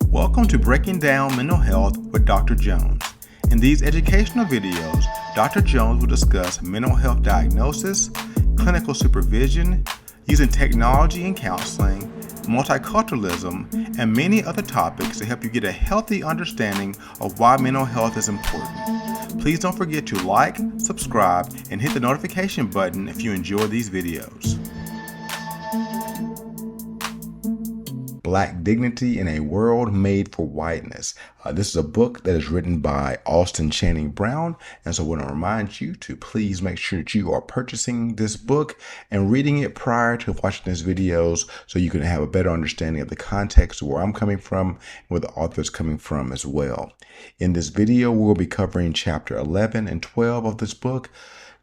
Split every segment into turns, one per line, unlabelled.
Welcome to Breaking Down Mental Health with Dr. Jones. In these educational videos, Dr. Jones will discuss mental health diagnosis, clinical supervision, using technology in counseling, multiculturalism, and many other topics to help you get a healthy understanding of why mental health is important. Please don't forget to like, subscribe, and hit the notification button if you enjoy these videos. Black Dignity in a World Made for Whiteness. This is a book that is written by Austin Channing Brown, and so I want to remind you to please make sure that you are purchasing this book and reading it prior to watching these videos so you can have a better understanding of the context of where I'm coming from and where the author is coming from as well. In this video, we'll be covering chapter 11 and 12 of this book.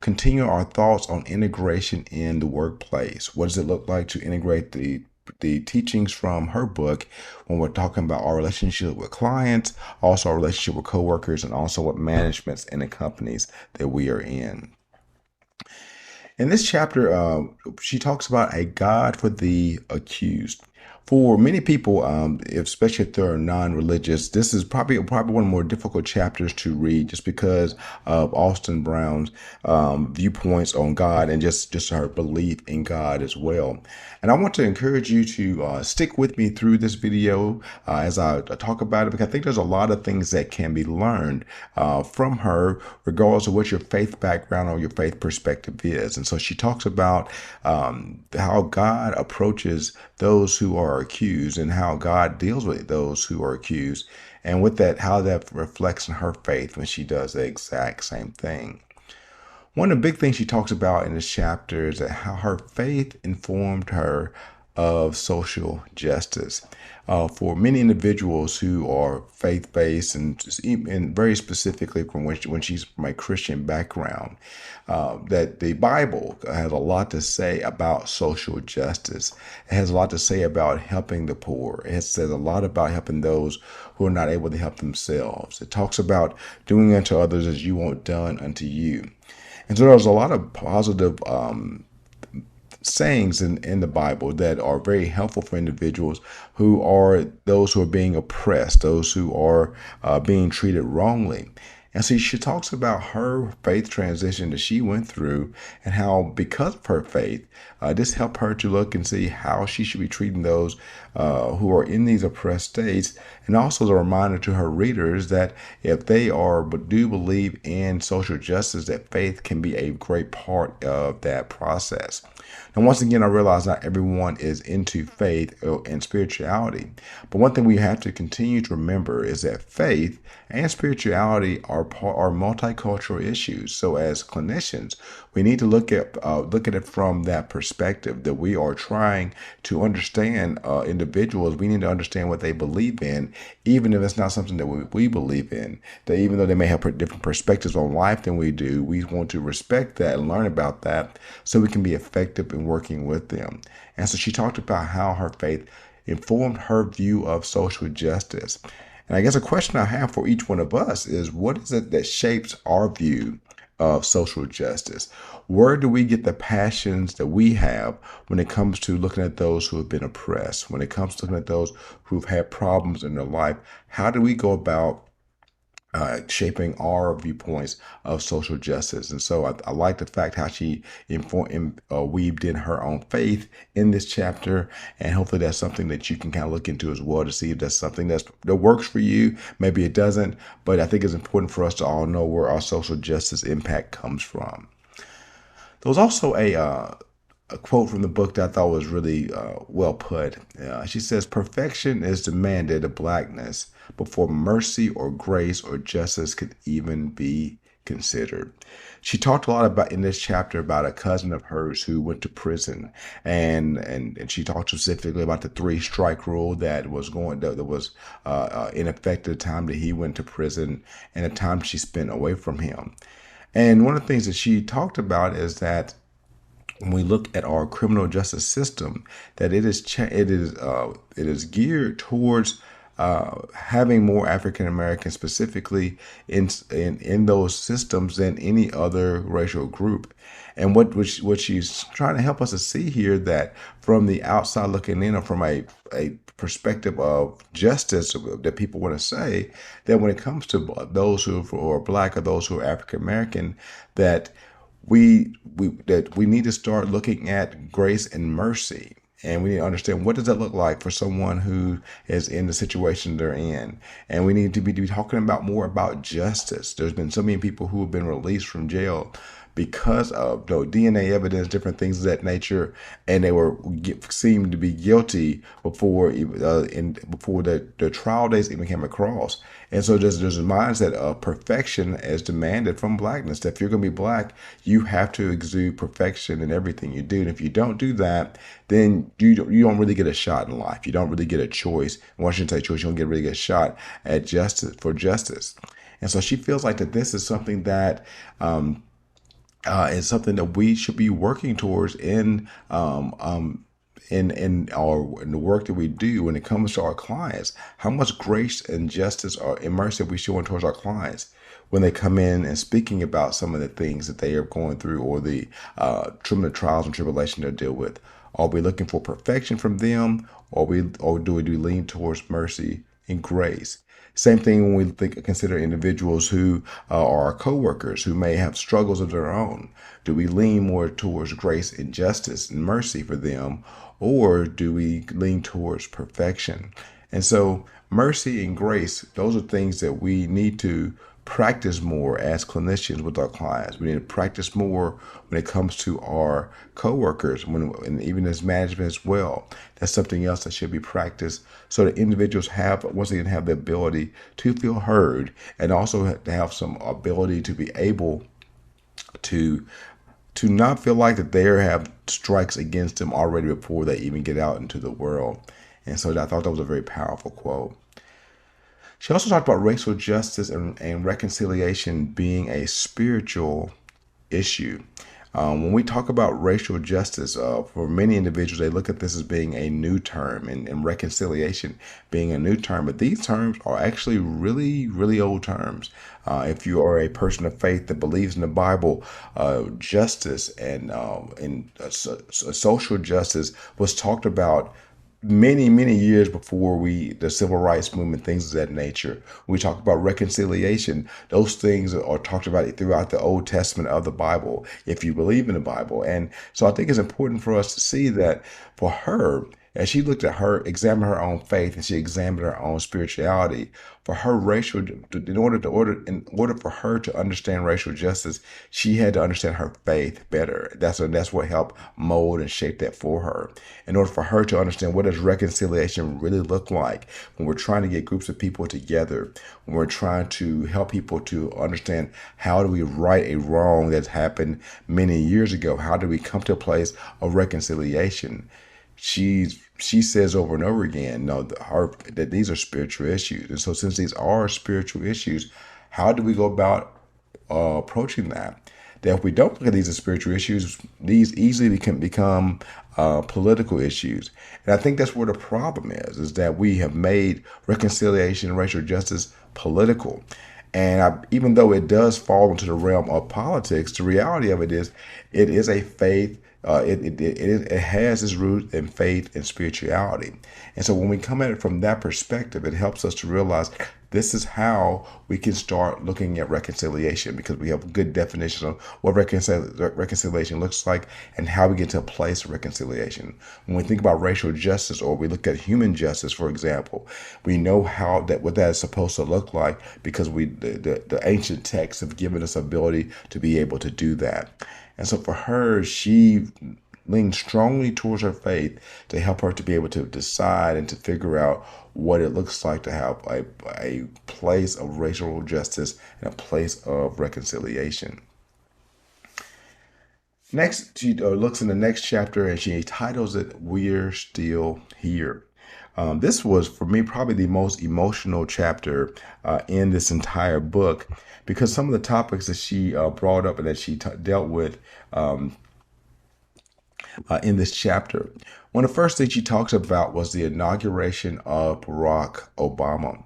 Continue our thoughts on integration in the workplace. What does it look like to integrate the teachings from her book when we're talking about our relationship with clients, also our relationship with coworkers, and also with managements in the companies that we are in. In this chapter, she talks about a God for the accused. For many people, especially if they're non-religious, this is probably one of the more difficult chapters to read just because of Austin Brown's viewpoints on God and just her belief in God as well. And I want to encourage you to stick with me through this video as I talk about it, because I think there's a lot of things that can be learned from her, regardless of what your faith background or your faith perspective is. And so she talks about how God approaches those who are accused and how God deals with those who are accused, and with that, how that reflects in her faith when she does the exact same thing. One of the big things she talks about in this chapter is that how her faith informed her of social justice. For many individuals who are faith-based and very specifically from when she's from a Christian background, that the Bible has a lot to say about social justice. It has a lot to say about helping the poor. It says a lot about helping those who are not able to help themselves. It talks about doing unto others as you want done unto you. And so there's a lot of positive sayings in the Bible that are very helpful for individuals who are those who are being oppressed, those who are being treated wrongly. And so she talks about her faith transition that she went through and how, because of her faith, this helped her to look and see how she should be treating those who are in these oppressed states. And also as a reminder to her readers that if they do believe in social justice, that faith can be a great part of that process. And once again, I realize not everyone is into faith and spirituality. But one thing we have to continue to remember is that faith and spirituality are multicultural issues. So as clinicians, we need to look at it from that perspective, that we are trying to understand individuals. We need to understand what they believe in, even if it's not something that we believe in. That even though they may have different perspectives on life than we do, we want to respect that and learn about that so we can be effective in working with them. And so she talked about how her faith informed her view of social justice. And I guess a question I have for each one of us is, what is it that shapes our view of social justice? Where do we get the passions that we have when it comes to looking at those who have been oppressed, when it comes to looking at those who've had problems in their life? How do we go about shaping our viewpoints of social justice? And so I like the fact how she weaved in her own faith in this chapter, and hopefully that's something that you can kind of look into as well to see if that's something that works for you. Maybe it doesn't, but I think it's important for us to all know where our social justice impact comes from. There was also a quote from the book that I thought was really well put. She says, "Perfection is demanded of blackness before mercy or grace or justice could even be considered." She talked a lot about in this chapter about a cousin of hers who went to prison, and she talked specifically about the 3-strike rule that was in effect at the time that he went to prison and the time she spent away from him. And one of the things that she talked about is that when we look at our criminal justice system, that it is geared towards having more African Americans specifically in those systems than any other racial group. And what she's trying to help us to see here, that from the outside looking in, or from a perspective of justice, that people want to say that when it comes to those who are Black or those who are African American, that we need to start looking at grace and mercy. And we need to understand, what does that look like for someone who is in the situation they're in. And we need to be talking about more about justice. There's been so many people who have been released from jail because of DNA evidence, different things of that nature, and they were seemed to be guilty before before the trial dates even came across. And so there's a mindset of perfection as demanded from Blackness. That if you're going to be Black, you have to exude perfection in everything you do. And if you don't do that, then you don't really get a shot in life. You don't really get a choice. Well, I shouldn't say choice. You don't really get a shot at justice. And so she feels like that this is something that is something that we should be working towards in the work that we do when it comes to our clients. How much grace and justice and mercy are we showing towards our clients when they come in and speaking about some of the things that they are going through, or the trials and tribulation they deal with? Are we looking for perfection from them, or do we lean towards mercy and grace? Same thing when we consider individuals who are our coworkers who may have struggles of their own. Do we lean more towards grace and justice and mercy for them, or do we lean towards perfection? And so mercy and grace, those are things that we need to practice more as clinicians with our clients. We need to practice more when it comes to our coworkers, and even as management as well. That's something else that should be practiced, so that individuals once again have the ability to feel heard, and also to have some ability to be able to not feel like that they have strikes against them already before they even get out into the world. And so I thought that was a very powerful quote. She also talked about racial justice and reconciliation being a spiritual issue. When we talk about racial justice, for many individuals, they look at this as being a new term, and reconciliation being a new term. But these terms are actually really, really old terms. If you are a person of faith that believes in the Bible, justice and social justice was talked about many years before the civil rights movement, things of that nature. We talk about reconciliation. Those things are talked about throughout the Old Testament of the Bible, if you believe in the Bible. And so I think it's important for us to see that for her, as she examined her own faith, and she examined her own spirituality, for her in order for her to understand racial justice, she had to understand her faith better. That's what helped mold and shape that for her. In order for her to understand, what does reconciliation really look like when we're trying to get groups of people together, when we're trying to help people to understand, how do we right a wrong that's happened many years ago? How do we come to a place of reconciliation? She says over and over again, no, that these are spiritual issues. And so since these are spiritual issues, how do we go about approaching that? That if we don't look at these as spiritual issues, these easily can become political issues. And I think that's where the problem is that we have made reconciliation and racial justice political. And even though it does fall into the realm of politics, the reality of it is a faith. It has its root in faith and spirituality. And so when we come at it from that perspective, it helps us to realize this is how we can start looking at reconciliation, because we have a good definition of what reconciliation looks like and how we get to a place of reconciliation. When we think about racial justice, or we look at human justice, for example, we know what that is supposed to look like, because the ancient texts have given us ability to be able to do that. And so for her, she leaned strongly towards her faith to help her to be able to decide and to figure out what it looks like to have a place of racial justice and a place of reconciliation. Next, she looks in the next chapter, and she titles it, "We're Still Here." This was, for me, probably the most emotional chapter in this entire book, because some of the topics that she brought up and that she dealt with in this chapter One of the first things she talks about was the inauguration of Barack Obama.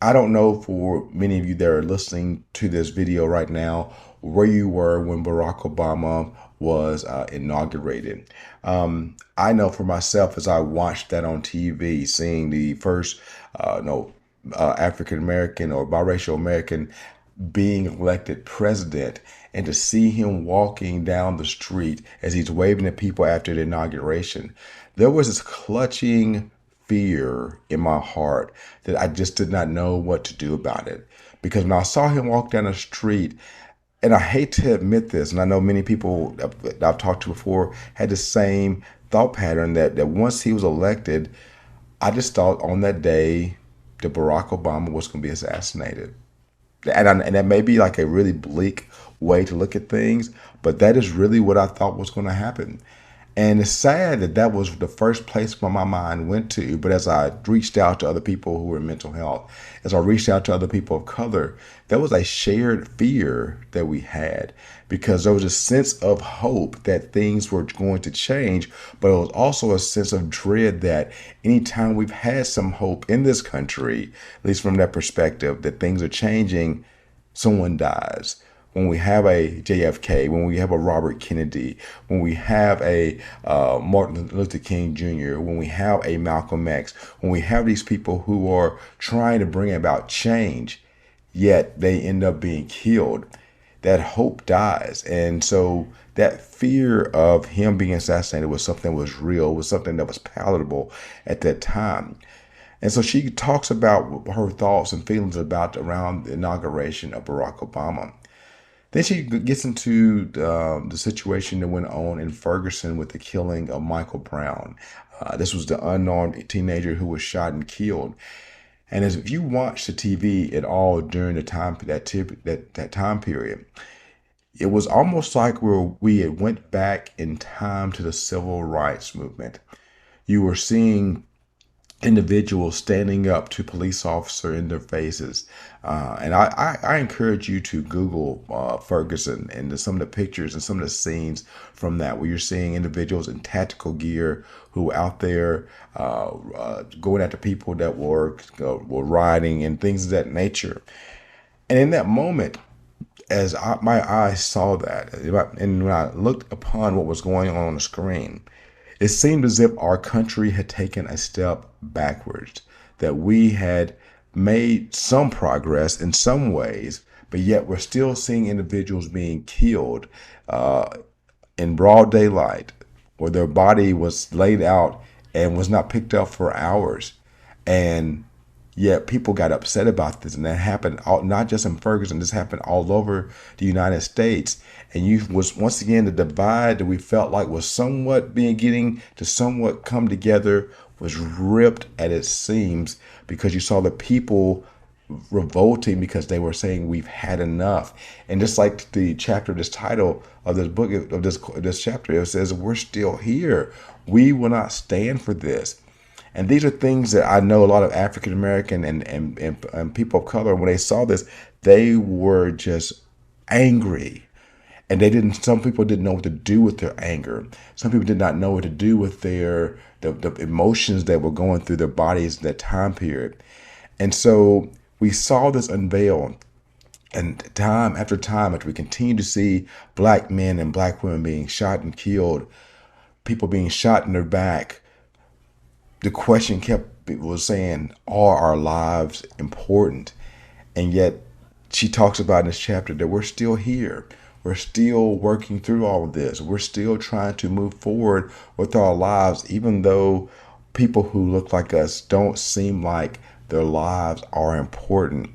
I don't know for many of you that are listening to this video right now where you were when Barack Obama was inaugurated. I know for myself as I watched that on TV, seeing the first no African American or biracial American being elected president, and to see him walking down the street as he's waving at people after the inauguration, there was this clutching fear in my heart that I just did not know what to do about it. Because when I saw him walk down the street, and I hate to admit this, and I know many people that I've talked to before had the same thought pattern that once he was elected, I just thought on that day that Barack Obama was going to be assassinated. And that may be like a really bleak way to look at things, but that is really what I thought was going to happen. And it's sad that that was the first place where my mind went to. But as I reached out to other people who were in mental health, as I reached out to other people of color, there was a shared fear that we had, because there was a sense of hope that things were going to change. But it was also a sense of dread that anytime we've had some hope in this country, at least from that perspective, that things are changing, someone dies. When we have a JFK, when we have a Robert Kennedy, when we have a Martin Luther King Jr., when we have a Malcolm X, when we have these people who are trying to bring about change, yet they end up being killed, that hope dies. And so that fear of him being assassinated was something that was real, was something that was palatable at that time. And so she talks about her thoughts and feelings about around the inauguration of Barack Obama. Then she gets into the situation that went on in Ferguson with the killing of Michael Brown. This was the unarmed teenager who was shot and killed. And as if you watch the TV at all during the time that time period, it was almost like we had went back in time to the civil rights movement. You were seeing individuals standing up to police officer in their faces. And I encourage you to Google Ferguson and some of the pictures and some of the scenes from that, where you're seeing individuals in tactical gear who were out there going after people that were rioting and things of that nature. And in that moment, as my eyes saw that, and when I looked upon what was going on the screen, it seemed as if our country had taken a step backwards, that we had made some progress in some ways, but yet we're still seeing individuals being killed in broad daylight, where their body was laid out and was not picked up for hours. And yet people got upset about this, and that happened not just in Ferguson. This happened all over the United States. And you was once again the divide that we felt like was somewhat getting to somewhat come together was ripped at its seams, because you saw the people revolting because they were saying we've had enough. And just like the chapter, this title of this book, of this chapter, it says we're still here. We will not stand for this. And these are things that I know a lot of African American and people of color, when they saw this, they were just angry. And some people didn't know what to do with their anger. Some people did not know what to do with the emotions that were going through their bodies in that time period. And so we saw this unveil, and time after time, after we continue to see black men and black women being shot and killed, people being shot in their back, the question was saying, are our lives important? And yet she talks about in this chapter that we're still here. We're still working through all of this. We're still trying to move forward with our lives, even though people who look like us don't seem like their lives are important,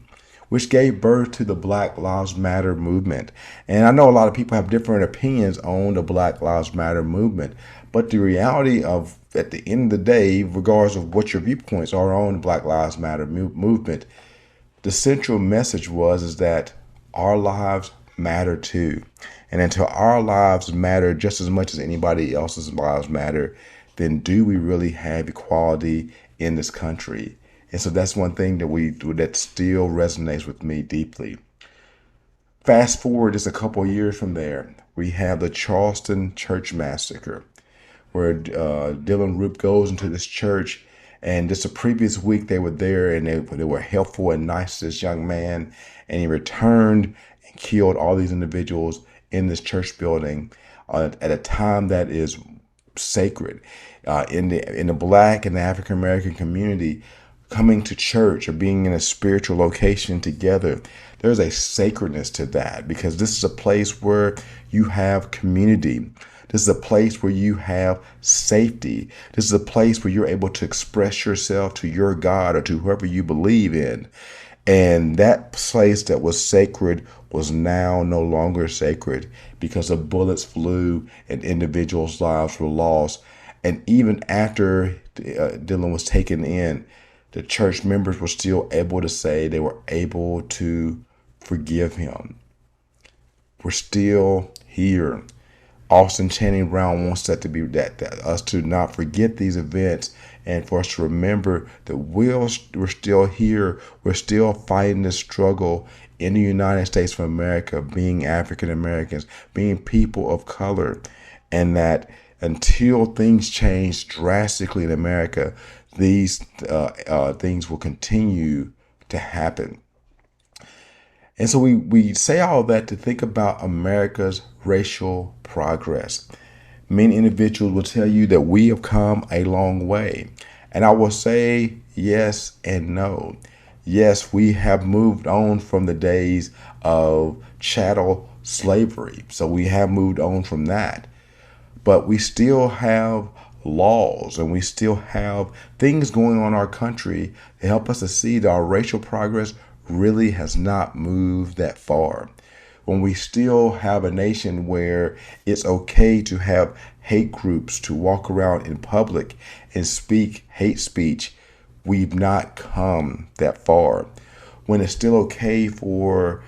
which gave birth to the Black Lives Matter movement. And I know a lot of people have different opinions on the Black Lives Matter movement, but the reality of, at the end of the day, regardless of what your viewpoints are on the Black Lives Matter movement, the central message is that our lives matter too. And until our lives matter just as much as anybody else's lives matter, then do we really have equality in this country? And so that's one thing that still resonates with me deeply. Fast forward just a couple of years from there, we have the Charleston church massacre. where Dylan Roop goes into this church. And just the previous week, they were there and they were helpful and nice to this young man. And he returned and killed all these individuals in this church building at a time that is sacred. In the Black and the African American community, coming to church or being in a spiritual location together, there's a sacredness to that, because this is a place where you have community. This is a place where you have safety. This is a place where you're able to express yourself to your God or to whoever you believe in. And that place that was sacred was now no longer sacred because the bullets flew and individuals' lives were lost. And even after Dylan was taken in, the church members were still able to say they were able to forgive him. We're still here. Austin Channing Brown wants that to be that us to not forget these events and for us to remember that we're still here. We're still fighting this struggle in the United States of America, being African Americans, being people of color, and that until things change drastically in America, these things will continue to happen. And so we say all that to think about America's racial progress. Many individuals will tell you that we have come a long way. And I will say yes and no. Yes, we have moved on from the days of chattel slavery. So we have moved on from that. But we still have laws and we still have things going on in our country to help us to see that our racial progress really has not moved that far. When we still have a nation where it's okay to have hate groups to walk around in public and speak hate speech, we've not come that far. When it's still okay for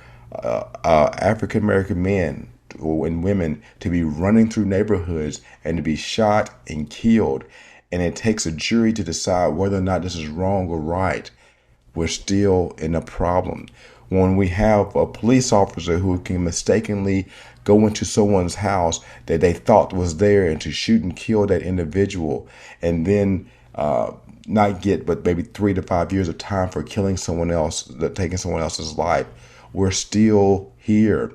African American men and women to be running through neighborhoods and to be shot and killed, and it takes a jury to decide whether or not this is wrong or right, we're still in a problem. When we have a police officer who can mistakenly go into someone's house that they thought was there and to shoot and kill that individual, and then not get but maybe 3 to 5 years of time for killing someone else, taking someone else's life, we're still here.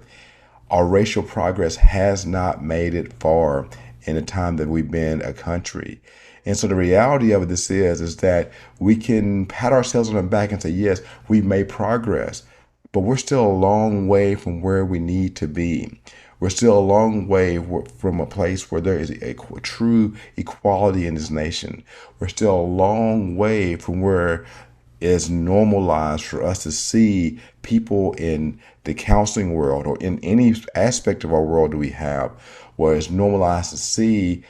Our racial progress has not made it far in the time that we've been a country. And so the reality of this is that we can pat ourselves on the back and say, yes, we've made progress, but we're still a long way from where we need to be. We're still a long way from a place where there is a true equality in this nation. We're still a long way from where it's normalized for us to see people in the counseling world or in any aspect of our world that we have, where it's normalized to see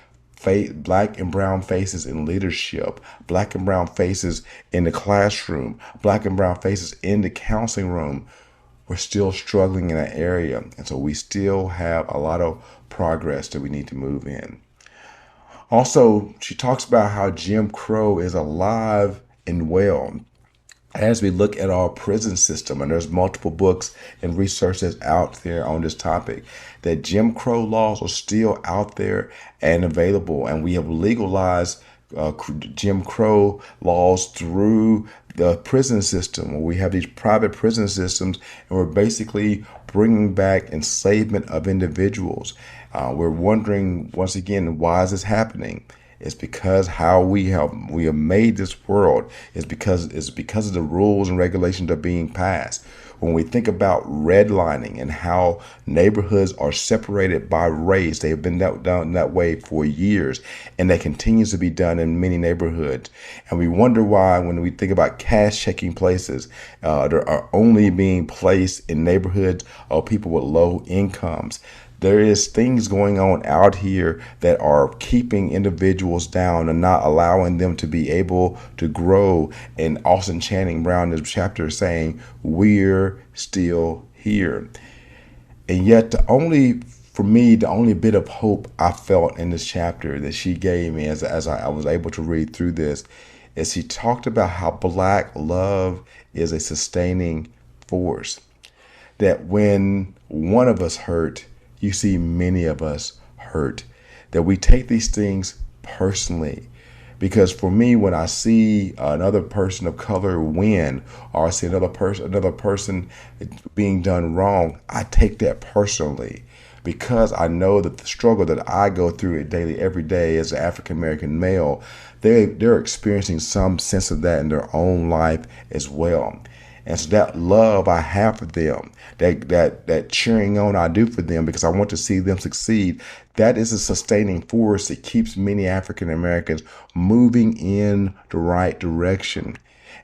Black and brown faces in leadership, Black and brown faces in the classroom, Black and brown faces in the counseling room. We're still struggling in that area. And so we still have a lot of progress that we need to move in. Also, she talks about how Jim Crow is alive and well. As we look at our prison system, and there's multiple books and research that's out there on this topic, that Jim Crow laws are still out there and available, and we have legalized Jim Crow laws through the prison system, where we have these private prison systems, and we're basically bringing back enslavement of individuals. We're wondering once again, why is this happening? It's because how we have made this world is because of the rules and regulations that are being passed. When we think about redlining and how neighborhoods are separated by race, they have been done that way for years, and that continues to be done in many neighborhoods. And we wonder why, when we think about cash checking places, they are only being placed in neighborhoods of people with low incomes. There is things going on out here that are keeping individuals down and not allowing them to be able to grow. And Austin Channing Brown in this chapter is saying, we're still here. And yet the only bit of hope I felt in this chapter that she gave me as I was able to read through this is she talked about how Black love is a sustaining force. That when one of us hurt, you see many of us hurt. That we take these things personally. Because for me, when I see another person of color win, or I see another person being done wrong, I take that personally, because I know that the struggle that I go through daily, every day as an African American male, they're experiencing some sense of that in their own life as well. And so that love I have for them, that cheering on I do for them because I want to see them succeed, that is a sustaining force that keeps many African Americans moving in the right direction.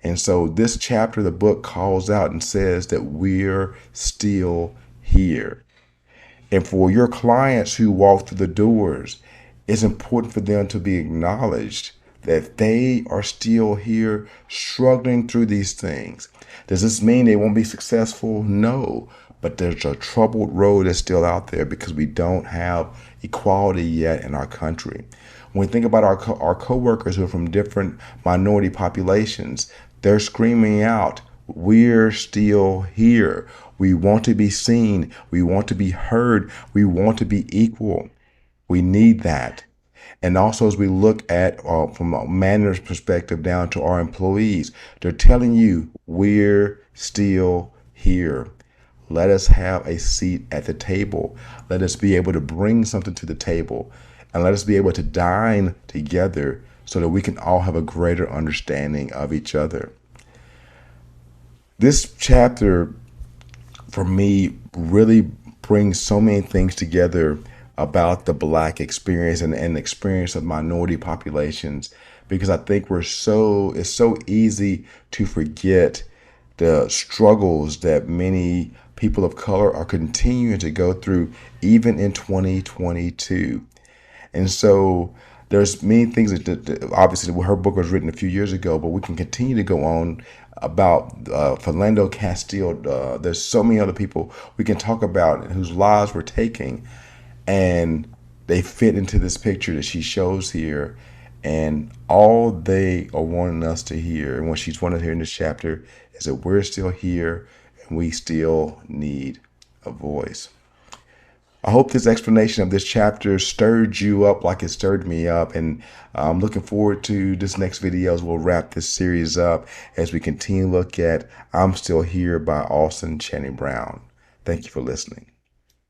And so this chapter of the book calls out and says that we're still here. And for your clients who walk through the doors, it's important for them to be acknowledged that they are still here struggling through these things. Does this mean they won't be successful? No. But there's a troubled road that's still out there because we don't have equality yet in our country. When we think about our coworkers who are from different minority populations, they're screaming out, we're still here. We want to be seen. We want to be heard. We want to be equal. We need that. And also, as we look at from a manager's perspective down to our employees, they're telling you we're still here. Let us have a seat at the table. Let us be able to bring something to the table, and let us be able to dine together so that we can all have a greater understanding of each other. This chapter, for me, really brings so many things together about the Black experience and the experience of minority populations, because I think it's so easy to forget the struggles that many people of color are continuing to go through even in 2022. And so there's many things that obviously her book was written a few years ago, but we can continue to go on about Philando Castile. There's so many other people we can talk about whose lives were taken, and they fit into this picture that she shows here. And all they are wanting us to hear, and what she's wanted here in this chapter, is that we're still here and we still need a voice. I hope this explanation of this chapter stirred you up like it stirred me up. And I'm looking forward to this next video as we'll wrap this series up as we continue to look at I'm Still Here by Austin Channing Brown. Thank you for listening.